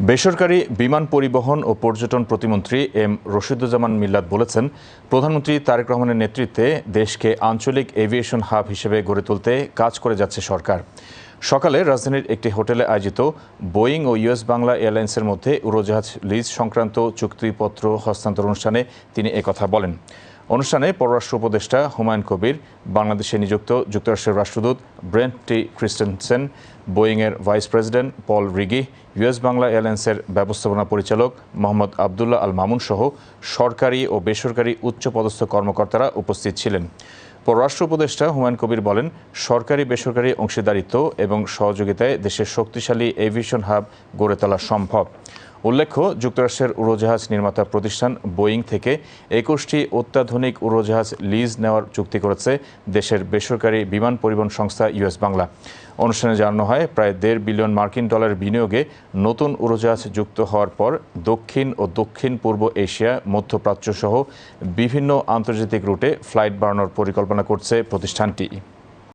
বেসরকারি বিমান পরিবহন ও পর্যটন প্রতিমন্ত্রী এম রশিদুজ্জামান মিল্লাত বলেছেন, প্রধানমন্ত্রী তারেক রহমানের নেতৃত্বে দেশকে আঞ্চলিক এভিয়েশন হাব হিসেবে গড়ে তুলতে কাজ করে যাচ্ছে সরকার। সকালে রাজধানীর একটি হোটেলে আয়োজিত বোয়িং ও ইউএস বাংলা এয়ারলাইন্সের মধ্যে উড়োজাহাজ লিজ সংক্রান্ত চুক্তিপত্র হস্তান্তর অনুষ্ঠানে তিনি একথা বলেন। অনুষ্ঠানে পররাষ্ট্র উপদেষ্টা হুমায়ুন কবির, বাংলাদেশে নিযুক্ত যুক্তরাষ্ট্রের রাষ্ট্রদূত ব্রেন্ট টি ক্রিস্টেনসেন, বোয়িংয়ের ভাইস প্রেসিডেন্ট পল রিগি, ইউএস বাংলা এয়ারলাইন্সের ব্যবস্থাপনা পরিচালক মোহাম্মদ আবদুল্লাহ আল মামুন সহ সরকারি ও বেসরকারি উচ্চপদস্থ কর্মকর্তারা উপস্থিত ছিলেন। পররাষ্ট্র উপদেষ্টা হুমায়ুন কবির বলেন, সরকারি বেসরকারি অংশীদারিত্ব এবং সহযোগিতায় দেশের শক্তিশালী এভিয়েশন হাব গড়ে তোলা সম্ভব। উল্লেখ্য, যুক্তরাষ্ট্রের উড়োজাহাজ নির্মাতা প্রতিষ্ঠান বোয়িং থেকে ২১টি অত্যাধুনিক উড়োজাহাজ লিজ নেওয়ার চুক্তি করেছে দেশের বেসরকারি বিমান পরিবহন সংস্থা ইউএস বাংলা। অনুষ্ঠানে জানানো হয়, প্রায় $১.৫ বিলিয়ন মার্কিন ডলারের বিনিয়োগে নতুন উড়োজাহাজ যুক্ত হওয়ার পর দক্ষিণ ও দক্ষিণ পূর্ব এশিয়া, মধ্যপ্রাচ্য সহ বিভিন্ন আন্তর্জাতিক রুটে ফ্লাইট বাড়ানোর পরিকল্পনা করছে প্রতিষ্ঠানটি।